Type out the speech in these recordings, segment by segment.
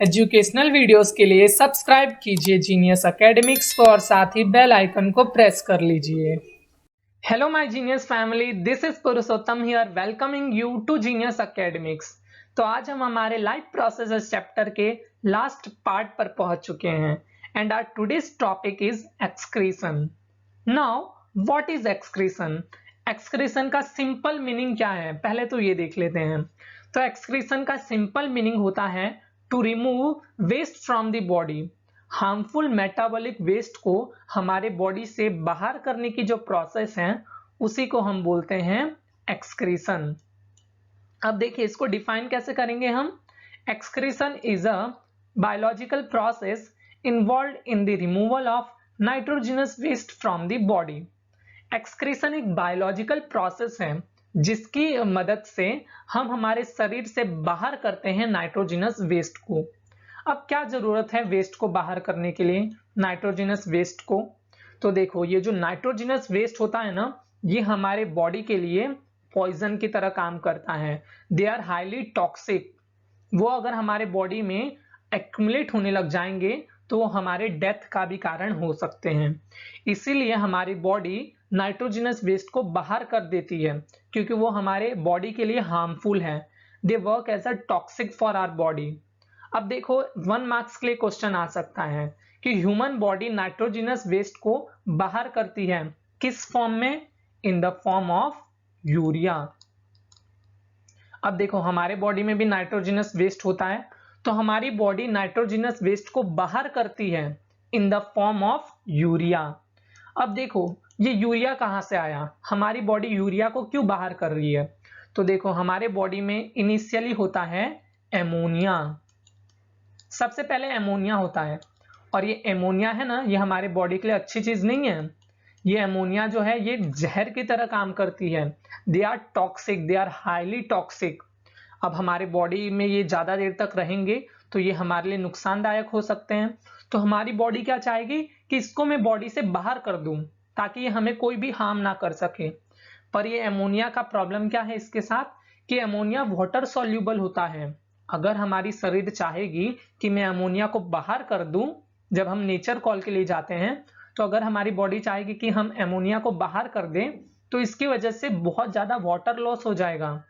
Educational videos के लिए subscribe कीजिए जीनियस एकेडमिक्स को और साथ ही बेल आइकन को प्रेस कर लीजिए। Hello my genius family, this is Purushottam here welcoming you to genius academics. तो आज हम हमारे लाइफ प्रोसेसेस चैप्टर के लास्ट पार्ट पर पहुंच चुके हैं and our today's topic is excretion. Now what is excretion? Excretion का सिंपल मीनिंग क्या है, पहले तो ये देख लेते हैं। तो एक्सक्रीशन का सिंपल मीनिंग होता है to remove waste from the body. Harmful metabolic waste को हमारे बॉडी से बाहर करने की जो प्रोसेस है उसी को हम बोलते हैं एक्सक्रीशन। अब देखिए इसको डिफाइन कैसे करेंगे हम। Excretion is a biological process involve in the removal of nitrogenous waste from the body. Excretion एक बायोलॉजिकल प्रोसेस है जिसकी मदद से हम हमारे शरीर से बाहर करते हैं नाइट्रोजनस वेस्ट को। अब क्या जरूरत है वेस्ट को बाहर करने के लिए, नाइट्रोजनस वेस्ट को? तो देखो ये जो नाइट्रोजनस वेस्ट होता है ना, ये हमारे बॉडी के लिए पॉइजन की तरह काम करता है। They are highly toxic. वो अगर हमारे बॉडी में एक्यूमुलेट होने लग जाएंगे तो वो हमारे डेथ का भी कारण हो सकते हैं। इसीलिए हमारी बॉडी नाइट्रोजनस वेस्ट को बाहर कर देती है क्योंकि वो हमारे बॉडी के लिए हार्मफुल है। They work as a toxic for our body. अब देखो 1 मार्क्स के लिए क्वेश्चन आ सकता है कि ह्यूमन बॉडी नाइट्रोजनस वेस्ट को बाहर करती है किस फॉर्म में? इन द फॉर्म ऑफ यूरिया। अब देखो हमारे बॉडी में भी नाइट्रोजनस वेस्ट होता है, तो हमारी बॉडी नाइट्रोजनस वेस्ट को बाहर करती है इन द फॉर्म ऑफ यूरिया। अब देखो ये यूरिया कहां से आया, हमारी बॉडी यूरिया को क्यों बाहर कर रही है? तो देखो हमारे बॉडी में इनिशियली होता है एमोनिया। सबसे पहले एमोनिया होता है और ये एमोनिया है ना, ये हमारे बॉडी के लिए अच्छी चीज नहीं है। ये एमोनिया जो है ये जहर की तरह काम करती है। They are toxic, they are highly toxic. अब हमारे बॉडी में ये ज्यादा देर तक रहेंगे तो ये हमारे लिए नुकसानदायक हो सकते हैं। तो हमारी बॉडी क्या चाहेगी कि इसको मैं बॉडी से बाहर कर दूं ताकि ये हमें कोई भी हार्म ना कर सके। पर ये एमोनिया का प्रॉब्लम क्या है इसके साथ कि एमोनिया वाटर सॉल्यूबल होता है। अगर हमारी शरीर चाहेगी कि मैं अमोनिया को बाहर कर दूं, जब हम नेचर कॉल के लिए जाते हैं तो अगर हमारी बॉडी चाहेगी कि हम एमोनिया को बाहर कर दें तो इसकी वजह से बहुत ज्यादा वाटर लॉस हो जाएगा।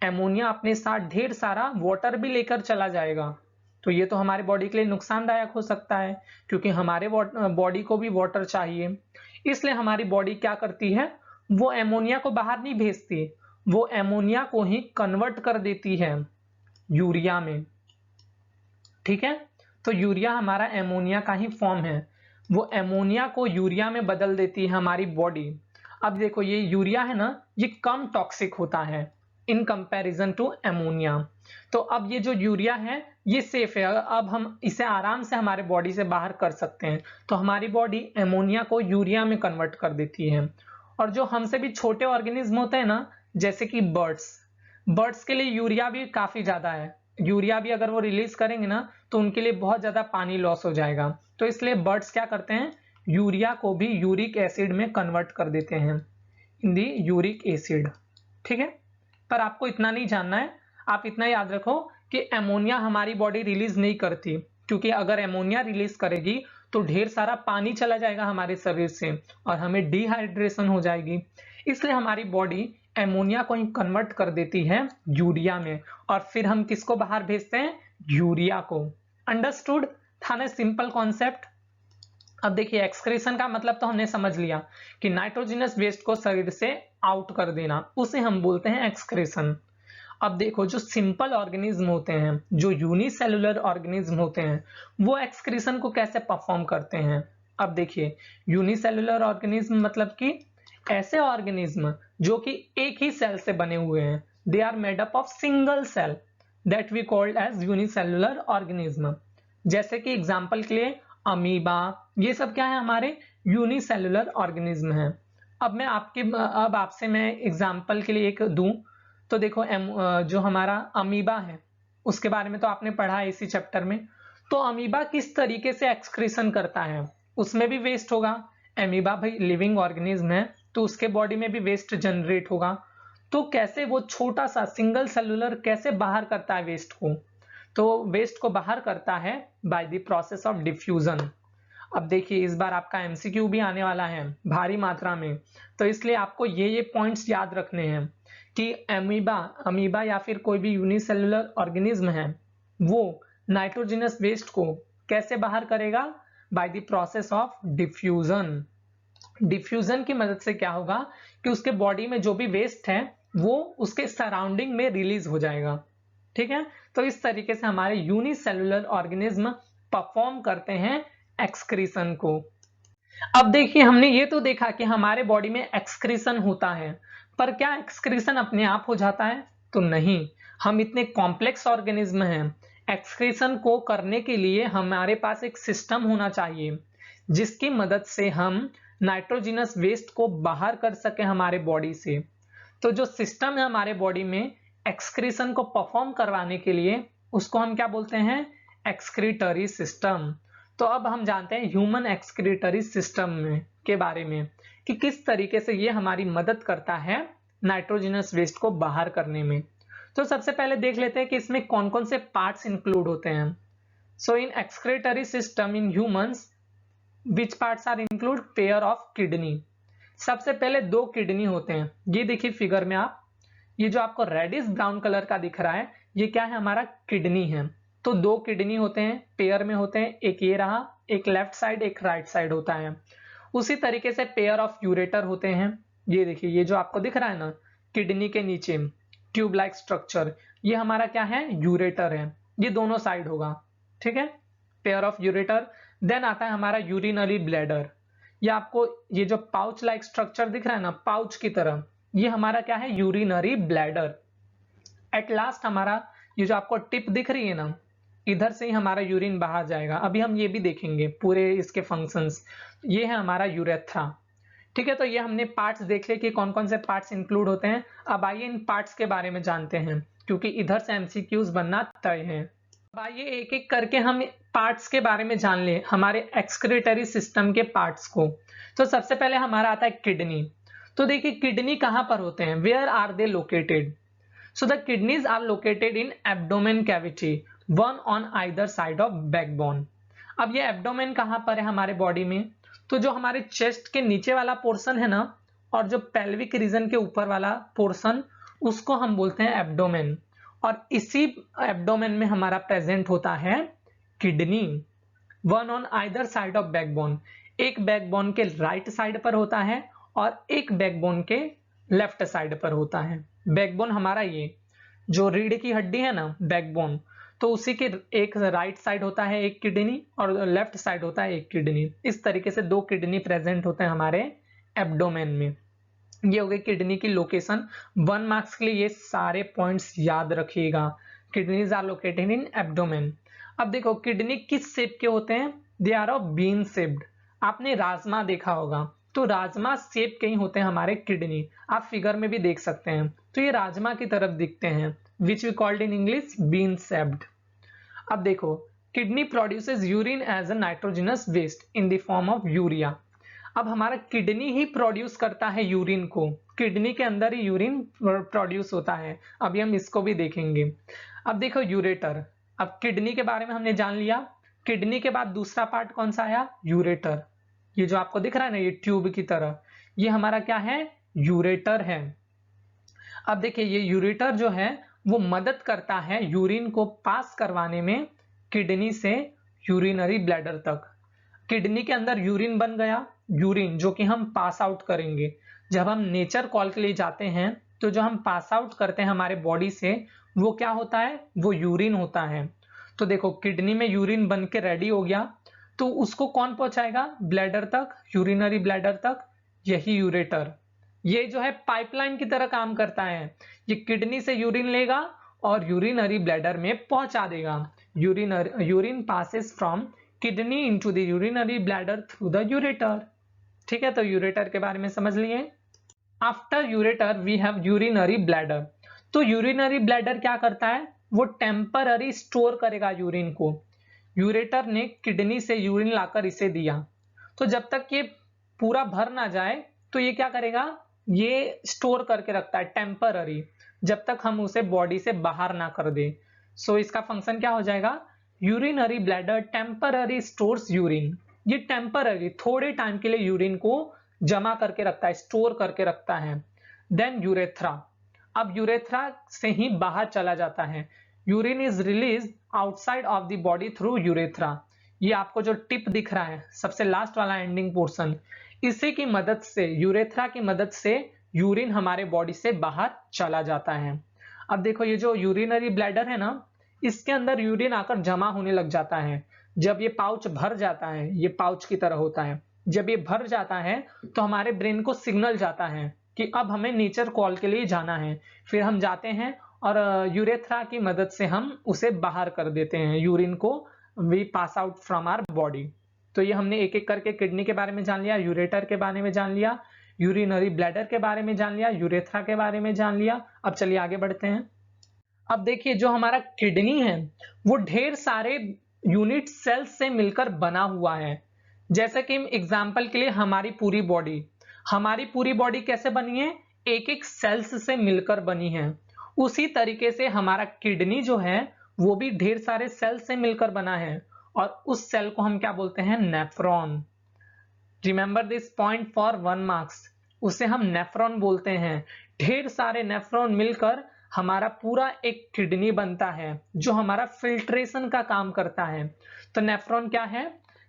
एमोनिया अपने साथ ढेर सारा वाटर भी लेकर चला जाएगा, तो ये तो हमारे बॉडी के लिए नुकसानदायक हो सकता है क्योंकि हमारे बॉडी को भी वाटर चाहिए। इसलिए हमारी बॉडी क्या करती है, वो एमोनिया को बाहर नहीं भेजती, वो एमोनिया को ही कन्वर्ट कर देती है यूरिया में। ठीक है, तो यूरिया हमारा एमोनिया का ही फॉर्म है। वो एमोनिया को यूरिया में बदल देती है हमारी बॉडी। अब देखो ये यूरिया है ना, ये कम टॉक्सिक होता है इन कंपैरिजन टू एमोनिया। तो अब ये जो यूरिया है ये सेफ है, अब हम इसे आराम से हमारे बॉडी से बाहर कर सकते हैं। तो हमारी बॉडी एमोनिया को यूरिया में कन्वर्ट कर देती है। और जो हमसे भी छोटे ऑर्गेनिज्म होते हैं ना, जैसे कि बर्ड्स के लिए यूरिया भी काफी ज्यादा है। यूरिया भी अगर वो रिलीज करेंगे ना तो उनके लिए बहुत ज्यादा पानी लॉस हो जाएगा। तो इसलिए बर्ड्स क्या करते हैं, यूरिया को भी यूरिक एसिड में कन्वर्ट कर देते हैं, इन दी यूरिक एसिड। ठीक है, पर आपको इतना नहीं जानना है, आप इतना याद रखो कि एमोनिया हमारी बॉडी रिलीज नहीं करती, क्योंकि अगर एमोनिया रिलीज करेगी तो ढेर सारा पानी चला जाएगा हमारे शरीर से और हमें डिहाइड्रेशन हो जाएगी। इसलिए हमारी बॉडी एमोनिया को ही कन्वर्ट कर देती है यूरिया में और फिर हम किसको बाहर भेजते हैं, यूरिया को। अंडरस्टूड था ना सिंपल कॉन्सेप्ट। अब देखिए एक्सक्रीशन का मतलब तो हमने समझ लिया कि नाइट्रोजनस वेस्ट को शरीर से आउट कर देना, उसे हम बोलते हैं एक्सक्रीशन। अब देखो जो सिंपल ऑर्गेनिज्म होते हैं, जो यूनिसेलुलर ऑर्गेनिज्म होते हैं, वो एक्सक्रीशन को कैसे परफॉर्म करते हैं। अब देखिए यूनिसेलुलर ऑर्गेनिज्म मतलब कि ऐसे ऑर्गेनिज्म जो कि एक ही सेल से बने हुए हैं। They are made up of single cell, that we called as unicellular organism. जैसे कि एग्जांपल के लिए अमीबा, ये सब क्या है, हमारे यूनिसेलुलर ऑर्गेनिज्म हैं। अब आपसे मैं एग्जांपल के लिए एक दूं तो देखो जो हमारा अमीबा है उसके बारे में तो आपने पढ़ा है इसी चैप्टर में। तो अमीबा किस तरीके से एक्सक्रीशन करता है, उसमें भी वेस्ट होगा। अमीबा भाई लिविंग ऑर्गेनिज्म है तो उसके बॉडी में भी वेस्ट जनरेट होगा। तो कैसे वो छोटा सा सिंगल सेलुलर कैसे बाहर करता है वेस्ट को? तो वेस्ट को बाहर करता है by the process of diffusion. अब देखिए इस बार आपका एमसीक्यू भी आने वाला है भारी मात्रा में, तो इसलिए आपको ये पॉइंट्स याद रखने हैं कि अमीबा या फिर कोई भी यूनिसेलुलर ऑर्गेनिज्म है वो नाइट्रोजनस वेस्ट को कैसे बाहर करेगा, by the process of diffusion. Diffusion की मदद से क्या होगा कि उसके बॉडी में जो भी वेस्ट है वो उसके सराउंडिंग में रिलीज हो जाएगा। ठीक है, तो इस तरीके से हमारे यूनिसेलुलर ऑर्गेनिज्म परफॉर्म करते हैं एक्सक्रीशन को। अब देखिए हमने ये तो देखा कि हमारे बॉडी में एक्सक्रीशन होता है, पर क्या एक्सक्रीशन अपने आप हो जाता है? तो नहीं, हम इतने कॉम्प्लेक्स ऑर्गेनिज्म हैं, एक्सक्रीशन को करने के लिए हमारे पास एक सिस्टम होना चाहिए जिसकी मदद से हम नाइट्रोजनस वेस्ट को बाहर कर सके हमारे बॉडी से। तो जो सिस्टम है हमारे बॉडी में एक्सक्रीशन को परफॉर्म करवाने के लिए, उसको हम क्या बोलते हैं? Excretory system. तो अब हम जानते हैं ह्यूमन एक्सक्रीटरी सिस्टम में के बारे में कि किस तरीके से ये हमारी मदद करता है नाइट्रोजनस वेस्ट को बाहर करने में। तो सबसे पहले देख लेते हैं कि इसमें कौन कौन से पार्ट्स इंक्लूड होते हैं। So in excretory system in humans which parts are include? Pair of kidney. सबसे पहले 2 किडनी होते हैं, ये देखिए फिगर में आप, ये जो आपको रेडिश ब्राउन कलर का दिख रहा है ये क्या है? हमारा किडनी है। तो 2 किडनी होते हैं, पेयर में होते हैं, एक ये रहा, एक लेफ्ट साइड एक राइट साइड होता है। उसी तरीके से पेयर ऑफ यूरेटर होते हैं, ये देखिए ये जो आपको दिख रहा है ना किडनी के नीचे ट्यूब लाइक स्ट्रक्चर, ये हमारा क्या है? यूरेटर है, ये दोनों साइड होगा। ठीक है, पेयर ऑफ यूरेटर। देन आता है हमारा यूरिनरी ब्लैडर, ये आपको ये जो पाउच लाइक स्ट्रक्चर दिख रहा है ना पाउच की तरह, ये हमारा क्या है? Urinary bladder. एट लास्ट हमारा ये जो आपको टिप दिख रही है ना, इधर से ही हमारा यूरिन बाहर जाएगा। अभी हम ये भी देखेंगे पूरे इसके फंक्शंस। ये है हमारा यूरेथ्रा। ठीक है, तो ये हमने पार्ट्स देख लिए कि कौन कौन से पार्ट्स इंक्लूड होते हैं। अब आइए इन पार्ट्स के बारे में जानते हैं, क्योंकि इधर से एमसीक्यूज बनना तय है। अब आइए एक एक करके हम पार्ट्स के बारे में जान ले, हमारे एक्सक्रीटरी सिस्टम के पार्ट्स को। तो सबसे पहले हमारा आता है किडनी। तो देखिए किडनी कहां पर होते हैं? Where are they located? So the kidneys are located in abdomen cavity, one on either side of backbone. अब ये एब्डोमेन कहां पर है हमारे बॉडी में? तो जो हमारे चेस्ट के नीचे वाला पोर्शन है ना, और जो पेल्विक रीजन के ऊपर वाला पोर्शन, उसको हम बोलते हैं एब्डोमेन। और इसी एब्डोमेन में हमारा प्रेजेंट होता है kidney, one on either side of backbone. एक बैकबोन के राइट साइड पर होता है और एक बैकबोन के लेफ्ट साइड पर होता है। बैकबोन हमारा ये जो रीढ़ की हड्डी है ना बैकबोन, तो उसी के एक राइट साइड होता है एक किडनी और लेफ्ट साइड होता है एक किडनी। इस तरीके से 2 किडनी प्रेजेंट होते हैं हमारे एब्डोमेन में। ये हो गई किडनी की लोकेशन। 1 मार्क्स के लिए ये सारे पॉइंट्स याद रखिएगा। Kidneys are located in abdomen. अब देखो किडनी किस शेप के होते हैं? They are of bean shaped. आपने राजमा देखा होगा, तो राजमा शेप के ही होते हैं हमारे किडनी, आप फिगर में भी देख सकते हैं। तो ये राजमा की तरफ दिखते हैं, which we called in English bean shaped. अब देखो kidney produces urine as a nitrogenous waste in the form of urea. अब हमारा किडनी ही प्रोड्यूस करता है यूरिन को, किडनी के अंदर ही यूरिन प्रोड्यूस होता है। अभी हम इसको भी देखेंगे। अब देखो यूरेटर। अब किडनी के बारे में हमने जान लिया। किडनी के बाद दूसरा पार्ट कौन सा आया? यूरेटर। ये जो आपको दिख रहा है ना ये ट्यूब की तरह, ये हमारा क्या है? यूरेटर है। अब देखिए ये यूरेटर जो है वो मदद करता है यूरिन को पास करवाने में किडनी से यूरिनरी ब्लैडर तक। किडनी के अंदर यूरिन बन गया, यूरिन जो कि हम पास आउट करेंगे। जब हम नेचर कॉल के लिए जाते हैं तो जो हम पास आउट करते हैं हमारे बॉडी से, वो क्या होता है? वो यूरिन होता है। तो देखो किडनी में यूरिन बन के रेडी हो गया, तो उसको कौन पहुंचाएगा? ब्लैडर तक, यूरिनरी ब्लैडर तक, यही यूरेटर। ये जो है पाइपलाइन की तरह काम करता है। ये किडनी से यूरिन लेगा और यूरिनरी ब्लैडर में पहुंचा देगा। Urine passes from kidney into the urinary bladder through the ureter. ठीक है, तो यूरेटर के बारे में समझ लिए। After ureter we have urinary bladder. तो यूरिनरी ब्लैडर क्या करता है? वो टेम्पररी स्टोर करेगा यूरिन को। यूरेटर ने किडनी से यूरिन लाकर इसे दिया, तो जब तक ये पूरा भर ना जाए तो ये क्या करेगा? ये स्टोर करके रखता है टेम्पररी, जब तक हम उसे बॉडी से बाहर ना कर दे। सो इसका फंक्शन क्या हो जाएगा, urinary bladder temporary stores urine, ये टेम्पररी थोड़े टाइम के लिए यूरिन को जमा करके रखता है, स्टोर करके रखता है। देन यूरेथ्रा, अब यूरेथ्रा से ही बाहर चला जाता है। Urine is release outside of the body through urethra, ये आपको जो टिप दिख रहा है सबसे लास्ट वाला एंडिंग पोर्शन, इसी की मदद से, यूरेथ्रा की मदद से यूरिन हमारे बॉडी से बाहर चला जाता है। अब देखो ये जो यूरिनरी ब्लैडर है ना, इसके अंदर यूरिन आकर जमा होने लग जाता है। जब ये पाउच भर जाता है, ये पाउच की तरह होता है, जब ये भर जाता है तो हमारे ब्रेन को सिग्नल जाता है कि अब हमें नेचर कॉल के लिए जाना है। फिर हम जाते हैं और यूरेथ्रा की मदद से हम उसे बाहर कर देते हैं, यूरिन को we pass out from our body. तो ये हमने एक एक करके किडनी के बारे में जान लिया, यूरेटर के बारे में जान लिया, यूरिनरी ब्लैडर के बारे में जान लिया, यूरेथ्रा के बारे में जान लिया। अब चलिए आगे बढ़ते हैं। अब देखिए जो हमारा किडनी है वो ढेर सारे यूनिट सेल्स से मिलकर बना हुआ है। जैसे कि एग्जांपल के लिए हमारी पूरी बॉडी कैसे बनी है, एक एक सेल्स से मिलकर बनी है। उसी तरीके से हमारा किडनी जो है वो भी ढेर सारे सेल से मिलकर बना है, और उस सेल को हम क्या बोलते हैं, nephron. Remember this point for 1 marks, उसे हम नेफ्रॉन बोलते हैं। ढेर सारे नेफ्रॉन मिलकर हमारा पूरा एक किडनी बनता है जो हमारा फिल्ट्रेशन का काम करता है। तो नेफ्रॉन क्या है,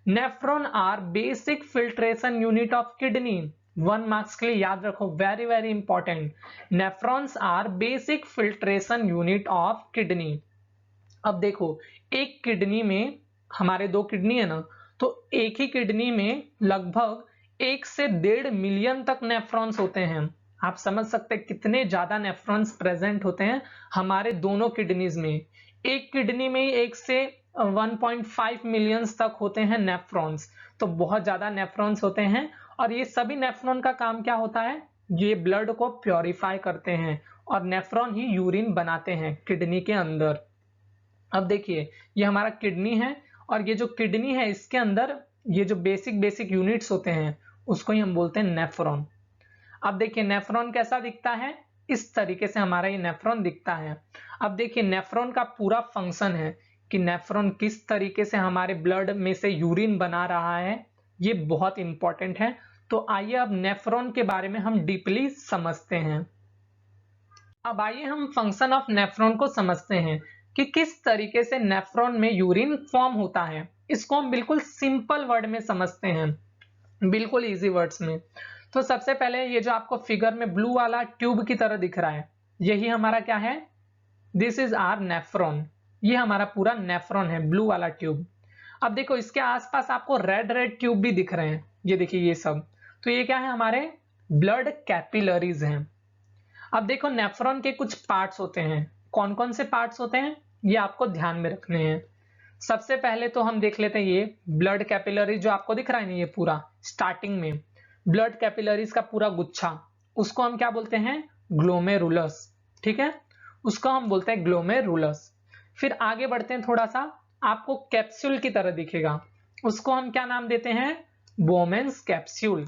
nephron are basic filtration unit of kidney. 1 marks के लिए याद रखो, very very important, nephrons are basic filtration unit of kidney. अब देखो एक किडनी में, हमारे 2 किडनी है ना, तो एक ही किडनी में लगभग 1 से 1.5 मिलियन तक नेफ्रॉन्स होते हैं। आप समझ सकते हैं कितने ज्यादा नेफ्रॉन्स प्रेजेंट होते हैं हमारे दोनों किडनीज में। एक किडनी में 1 से 1.5 मिलियंस तक होते हैं नेफ्रॉन्स, तो बहुत ज्यादा नेफ्रॉन्स होते हैं। और ये सभी नेफ्रॉन का काम क्या होता है, ये ब्लड को प्योरीफाई करते हैं, और नेफ्रॉन ही यूरिन बनाते हैं किडनी के अंदर। अब देखिए ये हमारा किडनी है, और ये जो किडनी है इसके अंदर ये जो बेसिक यूनिट्स होते हैं उसको ही हम बोलते हैं नेफ्रॉन। अब देखिए नेफ्रॉन कैसा दिखता है, इस तरीके से हमारा ये नेफ्रॉन दिखता है। अब देखिए नेफ्रॉन का पूरा फंक्शन है कि नेफ्रॉन किस तरीके से हमारे ब्लड में से यूरिन बना रहा है, ये बहुत इंपॉर्टेंट है। तो आइए अब नेफ्रॉन के बारे में हम डीपली समझते हैं। अब आइए हम फंक्शन ऑफ नेफ्रॉन को समझते हैं कि किस तरीके से नेफ्रॉन में यूरिन फॉर्म होता है। इसको हम बिल्कुल सिंपल वर्ड में समझते हैं, बिल्कुल इजी वर्ड्स में। तो सबसे पहले ये जो आपको फिगर में ब्लू वाला ट्यूब की तरह दिख रहा है, यही हमारा क्या है, दिस इज आवर नेफ्रॉन। ये हमारा पूरा नेफ्रॉन है, ब्लू वाला ट्यूब। अब देखो इसके आसपास आपको रेड रेड ट्यूब भी दिख रहे हैं, ये देखिए ये सब, तो ये क्या है, हमारे ब्लड कैपिलरीज हैं। अब देखो नेफ्रॉन के कुछ पार्ट्स होते हैं, कौन कौन से पार्ट्स होते हैं ये आपको ध्यान में रखने हैं। सबसे पहले तो हम देख लेते हैं ये ब्लड कैपिलरी जो आपको दिख रहा है ना, ये पूरा स्टार्टिंग में ब्लड कैपिलरीज का पूरा गुच्छा, उसको हम क्या बोलते हैं, ग्लोमेरुलस। ठीक है, उसको हम बोलते हैं ग्लोमेरुलस। फिर आगे बढ़ते हैं थोड़ा सा, आपको कैप्सूल की तरह दिखेगा, उसको हम क्या नाम देते हैं, बोमेन्स कैप्सूल।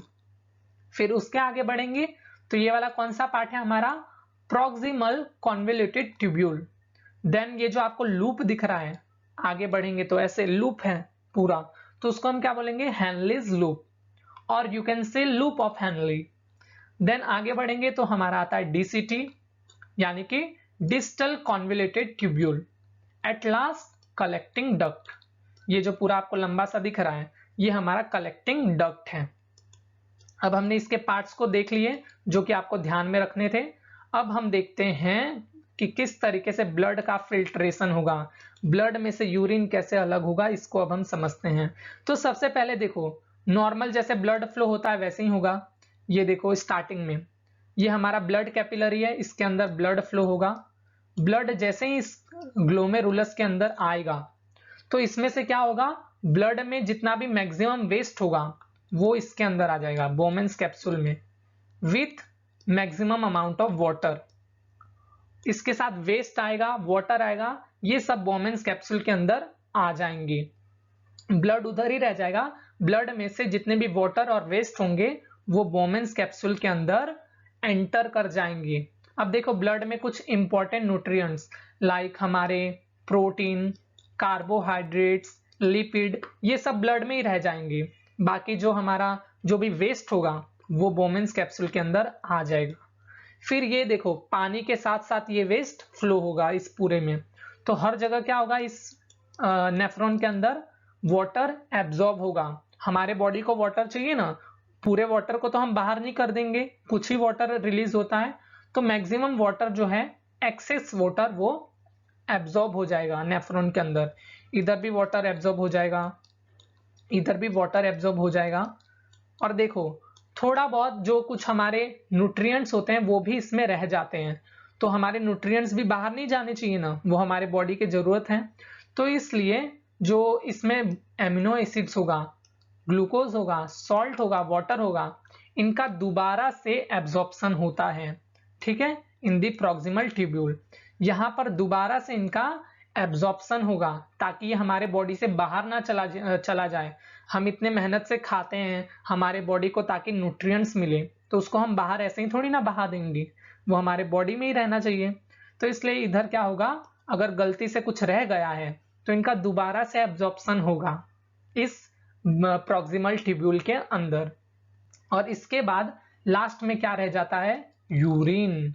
फिर उसके आगे बढ़ेंगे तो ये वाला कौन सा पार्ट है हमारा, प्रॉक्सिमल कॉन्वोल्यूटेड ट्यूब्यूल। देन ये जो आपको लूप दिख रहा है, आगे बढ़ेंगे तो ऐसे लूप है पूरा, तो उसको हम क्या बोलेंगे, हैनलीज लूप, और you can say loop of Henle. Then आगे बढ़ेंगे तो हमारा आता है डीसीटी, यानी कि distal convoluted tubule. At last collecting duct, ये जो पूरा आपको लंबा सा दिख रहा है ये हमारा कलेक्टिंग डक्ट है। अब हमने इसके पार्ट्स को देख लिए जो कि आपको ध्यान में रखने थे। अब हम देखते हैं कि किस तरीके से ब्लड का फिल्ट्रेशन होगा, ब्लड में से यूरिन कैसे अलग होगा, इसको अब हम समझते हैं। तो सबसे पहले देखो नॉर्मल जैसे ब्लड फ्लो होता है वैसे ही होगा। ये देखो स्टार्टिंग में ये हमारा ब्लड कैपिलरी है, इसके अंदर ब्लड फ्लो होगा। ब्लड जैसे ही इस ग्लोमेरुलस के अंदर आएगा तो इसमें से क्या होगा, ब्लड में जितना भी मैक्सिमम वेस्ट होगा वो इसके अंदर आ जाएगा बोमेन्स कैप्सूल में, with maximum amount of water. इसके साथ वेस्ट आएगा, वाटर आएगा, ये सब बोमेन्स कैप्सूल के अंदर आ जाएंगे। ब्लड उधर ही रह जाएगा, ब्लड में से जितने भी वाटर और वेस्ट होंगे वो बोमेन्स कैप्सूल के अंदर एंटर कर जाएंगे। अब देखो ब्लड में कुछ इंपॉर्टेंट न्यूट्रिएंट्स लाइक हमारे प्रोटीन, कार्बोहाइड्रेट्स, लिपिड, ये सब ब्लड में ही रह जाएंगे। बाकी जो हमारा जो भी वेस्ट होगा वो बोमेन्स कैप्सूल के अंदर आ जाएगा। फिर ये देखो पानी के साथ साथ ये वेस्ट फ्लो होगा इस पूरे में, तो हर जगह क्या होगा, इस नेफ्रॉन के अंदर वाटर एब्जॉर्ब होगा। हमारे बॉडी को वाटर चाहिए ना, पूरे वाटर को तो हम बाहर नहीं कर देंगे, कुछ ही वाटर रिलीज होता है, तो मैक्सिमम वाटर जो है, एक्सेस वाटर, वो एब्जॉर्ब हो जाएगा नेफ्रॉन के अंदर। इधर भी वाटर एब्जॉर्ब हो जाएगा, इधर भी वाटर एब्जॉर्ब हो जाएगा। और देखो थोड़ा बहुत जो कुछ हमारे न्यूट्रिएंट्स होते हैं वो भी इसमें रह जाते हैं, तो हमारे न्यूट्रिएंट्स भी बाहर नहीं जाने चाहिए ना, वो हमारे बॉडी की जरूरत है। तो इसलिए जो इसमें एमिनो एसिड्स होगा, ग्लूकोज होगा, सॉल्ट होगा, वाटर होगा, इनका दोबारा से एब्जॉर्प्शन होता है, ठीक है, इन दी प्रॉक्सिमल ट्यूब्यूल। यहां पर दोबारा से इनका एब्जॉर्प्शन होगा ताकि ये हमारे बॉडी से बाहर ना चला जाए। हम इतने मेहनत से खाते हैं हमारे बॉडी को ताकि न्यूट्रिएंट्स मिले, तो उसको हम बाहर ऐसे ही थोड़ी ना बहा देंगे, वो हमारे बॉडी में ही रहना चाहिए। तो इसलिए इधर क्या होगा, अगर गलती से कुछ रह गया है तो इनका दोबारा से एब्जॉर्प्शन होगा इस प्रॉक्सिमल ट्यूब्यूल के अंदर। और इसके बाद लास्ट में क्या रह जाता है, यूरिन।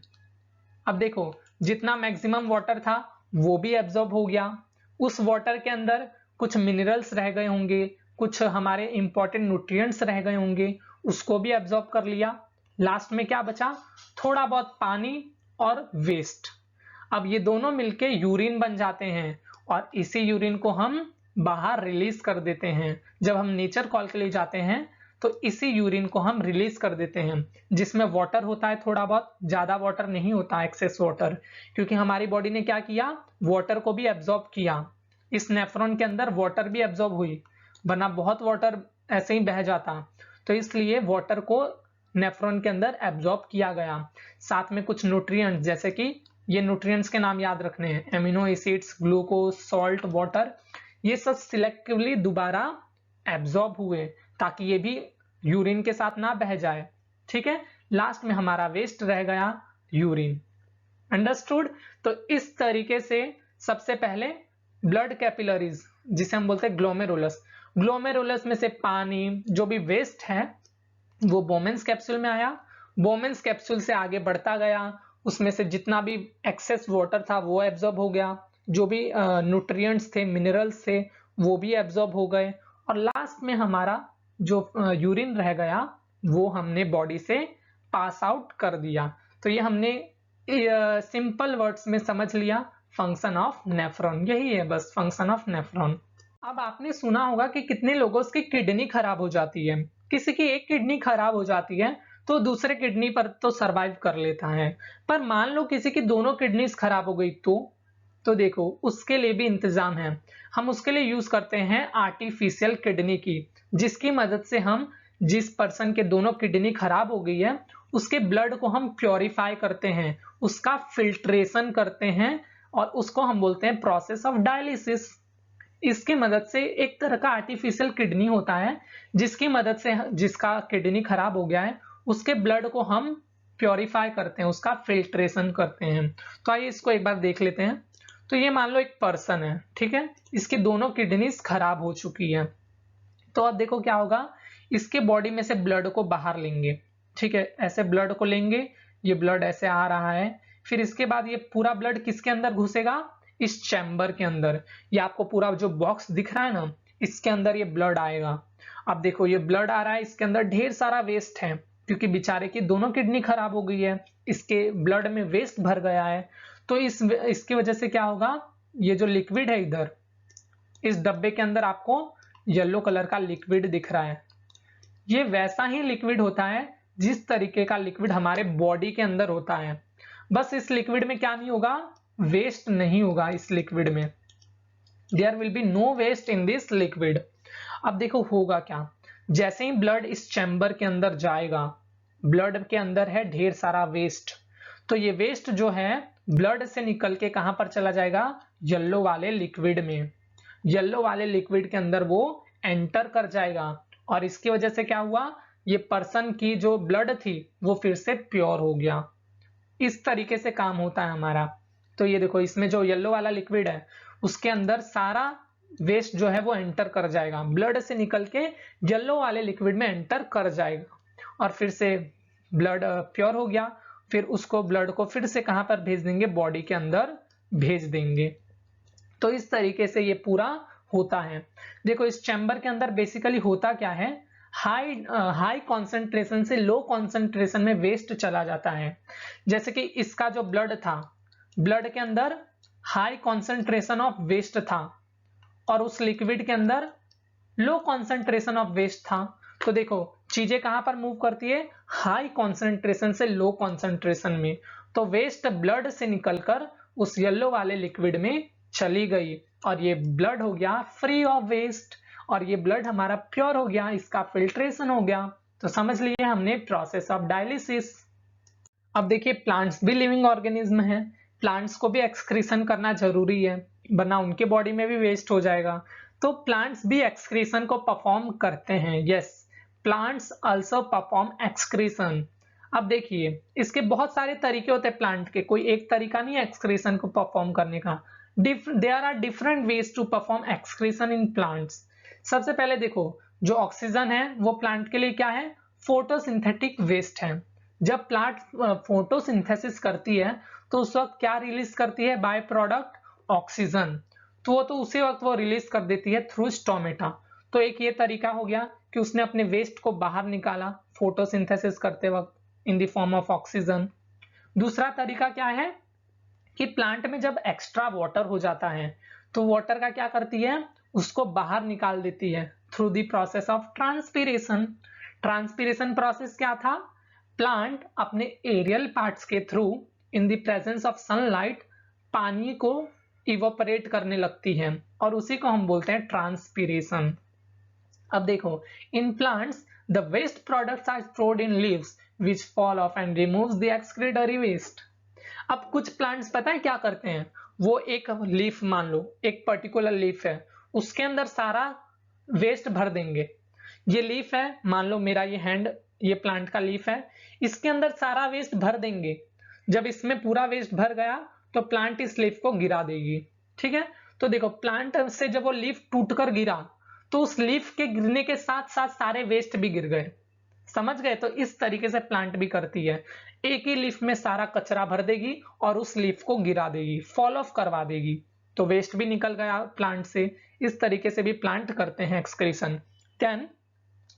अब देखो जितना मैक्सिमम वाटर था वो भी एब्जॉर्ब हो गया, उस वाटर के अंदर कुछ मिनरल्स रह गए होंगे, कुछ हमारे इंपॉर्टेंट न्यूट्रिएंट्स रह गए होंगे, उसको भी एब्जॉर्ब कर लिया। लास्ट में क्या बचा, थोड़ा बहुत पानी और वेस्ट। अब ये दोनों मिलके यूरिन बन जाते हैं और इसी यूरिन को हम बाहर रिलीज कर देते हैं। जब हम नेचर कॉल के लिए जाते हैं तो इसी यूरिन को हम रिलीज कर देते हैं, जिसमें वाटर होता है, थोड़ा बहुत, ज्यादा वाटर नहीं होता, एक्सेस वाटर, क्योंकि हमारी बॉडी ने क्या किया, वाटर को भी एब्जॉर्ब किया। इस नेफ्रॉन के अंदर वाटर भी एब्जॉर्ब हुई, वरना बहुत वाटर ऐसे ही बह जाता, तो इसलिए वाटर को नेफ्रॉन के अंदर एब्जॉर्ब किया गया। साथ में कुछ न्यूट्रिएंट्स, जैसे कि ये न्यूट्रिएंट्स के नाम याद रखने हैं, amino acids, glucose, salt, water, ये सब सिलेक्टिवली दोबारा एब्जॉर्ब हुए ताकि ये भी यूरिन के साथ ना बह जाए, ठीक है। लास्ट में हमारा वेस्ट रह गया, यूरिन। अंडरस्टूड। तो इस तरीके से सबसे पहले ब्लड कैपिलरीज, जिसे हम बोलते हैं ग्लोमेरुलस, ग्लोमेरुलस में से पानी जो भी वेस्ट है वो बोमेन्स कैप्सूल में आया, बोमेन्स कैप्सूल से आगे बढ़ता गया, उसमें से जितना भी एक्सेस वाटर था वो एब्जॉर्ब हो गया, जो भी न्यूट्रिएंट्स थे, मिनरल्स थे, वो भी एब्जॉर्ब हो गए, और लास्ट में हमारा जो यूरिन रह गया वो हमने बॉडी से पास आउट कर दिया। तो ये हमने सिंपल वर्ड्स में समझ लिया, फंक्शन ऑफ नेफ्रॉन, यही है बस, फंक्शन ऑफ नेफ्रॉन। अब आपने सुना होगा कि कितने लोगों की किडनी खराब हो जाती है, किसी की एक किडनी खराब हो जाती है तो दूसरे किडनी पर तो सरवाइव कर लेता है, पर मान लो किसी की दोनों किडनीज खराब हो गई तो देखो उसके लिए भी इंतजाम है। हम उसके लिए यूज करते हैं आर्टिफिशियल किडनी की, जिसकी मदद से हम, जिस पर्सन के दोनों किडनी खराब हो गई है, उसके ब्लड को हम प्योरीफाई करते हैं, उसका फिल्ट्रेशन करते हैं, और उसको हम बोलते हैं प्रोसेस ऑफ डायलिसिस। इसकी मदद से एक तरह का आर्टिफिशियल किडनी होता है, जिसकी मदद से जिसका किडनी खराब हो गया है उसके ब्लड को हम प्योरीफाई करते हैं, उसका फिल्ट्रेशन करते हैं। तो आइए इसको एक बार देख लेते हैं। तो ये मान लो एक पर्सन है, ठीक है, इसकी दोनों किडनीज खराब हो चुकी है, तो अब देखो क्या होगा, इसके बॉडी में से ब्लड को बाहर लेंगे, ठीक है, ऐसे ब्लड को लेंगे, ये ब्लड ऐसे आ रहा है, फिर इसके बाद ये पूरा ब्लड किसके अंदर घुसेगा, इस चैम्बर के अंदर। ये आपको पूरा जो बॉक्स दिख रहा है ना, इसके अंदर ये ब्लड आएगा। अब देखो ये ब्लड आ रहा है, इसके अंदर ढेर सारा वेस्ट है, क्योंकि बेचारे की दोनों किडनी खराब हो गई है, इसके ब्लड में वेस्ट भर गया है। तो इसकी वजह से क्या होगा, ये जो लिक्विड है इधर इस डब्बे के अंदर आपको येलो कलर का लिक्विड दिख रहा है, ये वैसा ही लिक्विड होता है जिस तरीके का लिक्विड हमारे बॉडी के अंदर होता है। बस इस लिक्विड में क्या नहीं होगा, वेस्ट नहीं होगा इस लिक्विड में, there will be no waste in this liquid. अब देखो होगा क्या, जैसे ही ब्लड इस चैम्बर के अंदर जाएगा, ब्लड के अंदर है ढेर सारा वेस्ट, तो ये वेस्ट जो है ब्लड से निकल के कहां पर चला जाएगा, येलो वाले लिक्विड में, येलो वाले लिक्विड के अंदर वो एंटर कर जाएगा, और इसकी वजह से क्या हुआ, ये पर्सन की जो ब्लड थी वो फिर से प्योर हो गया। इस तरीके से काम होता है हमारा। तो ये देखो इसमें जो येलो वाला लिक्विड है उसके अंदर सारा वेस्ट जो है वो एंटर कर जाएगा, ब्लड से निकल के येलो वाले लिक्विड में एंटर कर जाएगा और फिर से ब्लड प्योर हो गया। फिर उसको ब्लड को फिर से कहां पर भेज देंगे, बॉडी के अंदर भेज देंगे। तो इस तरीके से ये पूरा होता है। देखो इस चैम्बर के अंदर बेसिकली होता क्या है, हाई कॉन्सेंट्रेशन से लो कॉन्सेंट्रेशन में वेस्ट चला जाता है। जैसे कि इसका जो ब्लड था, ब्लड के अंदर हाई कॉन्सेंट्रेशन ऑफ वेस्ट था और उस लिक्विड के अंदर लो कॉन्सेंट्रेशन ऑफ वेस्ट था। तो देखो चीजें कहां पर मूव करती है, हाई कॉन्सेंट्रेशन से लो कॉन्सेंट्रेशन में। तो वेस्ट ब्लड से निकलकर उस येलो वाले लिक्विड में चली गई और ये ब्लड हो गया फ्री ऑफ वेस्ट और ये ब्लड हमारा प्योर हो गया, इसका फिल्ट्रेशन हो गया। तो समझ लिए हमने प्रोसेस ऑफ डायलिसिस। अब देखिए प्लांट्स भी लिविंग ऑर्गेनिज्म है, प्लांट्स को भी एक्सक्रीशन करना जरूरी है वरना उनके बॉडी में भी वेस्ट हो जाएगा। तो प्लांट्स भी एक्सक्रीशन को परफॉर्म करते हैं। Yes, plants also perform excretion. अब देखिए इसके बहुत सारे तरीके होते हैं प्लांट के, कोई एक तरीका नहीं है एक्सक्रीशन को परफॉर्म करने का। There are different ways to perform excretion in plants. सबसे पहले देखो जो ऑक्सीजन है वो प्लांट के लिए क्या है, फोटोसिंथेटिक वेस्ट है। जब प्लांट फोटोसिंथेसिस करती है तो उस वक्त क्या रिलीज करती है, बाय प्रोडक्ट ऑक्सीजन। तो उसी वक्त वो रिलीज कर देती है थ्रू स्टोमेटा। तो एक ये तरीका हो गया कि उसने अपने वेस्ट को बाहर निकाला फोटोसिंथेसिस करते वक्त इन द फॉर्म ऑफ ऑक्सीजन। दूसरा तरीका क्या है कि प्लांट में जब एक्स्ट्रा वाटर हो जाता है तो वाटर का क्या करती है, उसको बाहर निकाल देती है through the process of transpiration. Transpiration process क्या था, प्लांट अपने एरियल पार्ट्स के through in the presence of sunlight पानी को इवोपरेट करने लगती है और उसी को हम बोलते हैं ट्रांसपीरेशन। अब देखो in plants the waste products are stored in leaves which fall off and removes the excretory waste. अब कुछ प्लांट्स पता है क्या करते हैं, वो एक लीफ मान लो एक पर्टिकुलर लीफ है, उसके अंदर सारा वेस्ट भर देंगे। ये लीफ है, मान लो मेरा ये हैंड ये प्लांट का लीफ है, इसके अंदर सारा वेस्ट भर देंगे। जब इसमें पूरा वेस्ट भर गया तो प्लांट इस लीफ को गिरा देगी। ठीक है, तो देखो प्लांट से जब वो लीफ टूटकर गिरा तो उस लीफ के गिरने के साथ साथ सारे वेस्ट भी गिर गए। समझ गए, तो इस तरीके से प्लांट भी करती है, एक ही लीफ में सारा कचरा भर देगी और उस लीफ को गिरा देगी, फॉल ऑफ करवा देगी, तो वेस्ट भी निकल गया प्लांट से। इस तरीके से भी प्लांट करते हैं excretion. Then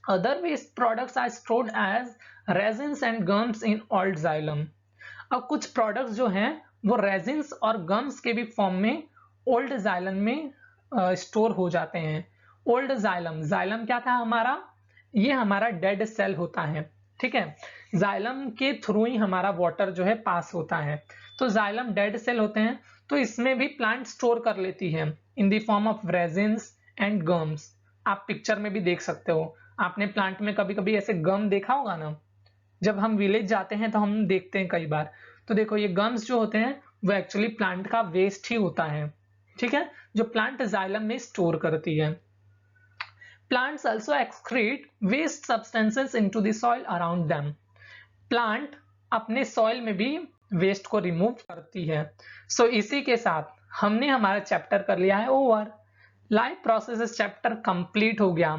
other waste products are stored as resins and gums in old xylem. अब कुछ प्रोडक्ट्स जो हैं वो रेजिन्स और गम्स के भी फॉर्म में ओल्ड जाइलम में स्टोर हो जाते हैं। ओल्ड जाइलम, जाइलम क्या था हमारा, ये हमारा डेड सेल होता है। ठीक है, जाइलम के थ्रू ही हमारा वाटर जो है पास होता है। तो जाइलम डेड सेल होते हैं, तो इसमें भी प्लांट स्टोर कर लेती है इन the form of resins and gums. आप पिक्चर में भी देख सकते हो, आपने प्लांट में कभी कभी ऐसे गम देखा होगा ना, जब हम विलेज जाते हैं तो हम देखते हैं कई बार। तो देखो ये गम्स जो होते हैं वो एक्चुअली प्लांट का वेस्ट ही होता है। ठीक है, जो प्लांट जाइलम में स्टोर करती है। Plants also excrete waste substances into the soil around them. Plant अपने सॉइल में भी वेस्ट को रिमूव करती है। सो इसी के साथ हमने हमारा चैप्टर कर लिया है over. Life process chapter complete हो गया।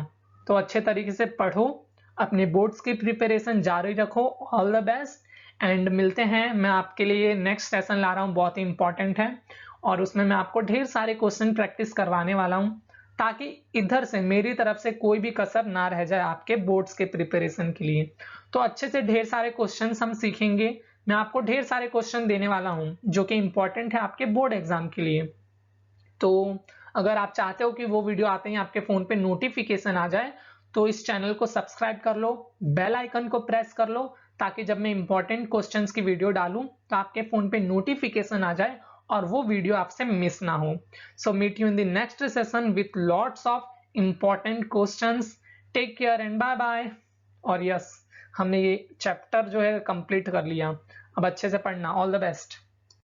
तो अच्छे तरीके से पढ़ो, अपने बोर्ड्स की प्रिपरेशन जारी रखो। ऑल द बेस्ट एंड मिलते हैं। मैं आपके लिए नेक्स्ट सेशन ला रहा हूँ, बहुत ही इंपॉर्टेंट है और उसमें मैं आपको ढेर सारे क्वेश्चन प्रैक्टिस करवाने वाला हूँ ताकि इधर से मेरी तरफ से कोई भी कसर ना रह जाए आपके बोर्ड्स के प्रिपरेशन के लिए। तो अच्छे से ढेर सारे क्वेश्चंस हम सीखेंगे। मैं आपको ढेर सारे क्वेश्चन देने वाला हूं जो कि इंपॉर्टेंट है आपके बोर्ड एग्जाम के लिए। तो अगर आप चाहते हो कि वो वीडियो आते ही आपके फोन पे नोटिफिकेशन आ जाए तो इस चैनल को सब्सक्राइब कर लो, बेल आइकन को प्रेस कर लो ताकि जब मैं इंपॉर्टेंट क्वेश्चंस की वीडियो डालूं तो आपके फोन पे नोटिफिकेशन आ जाए और वो वीडियो आपसे मिस ना हो। So meet you in the next session with lots of important questions. Take care and bye bye. और यस, हमने ये चैप्टर जो है कंप्लीट कर लिया, अब अच्छे से पढ़ना। All the best.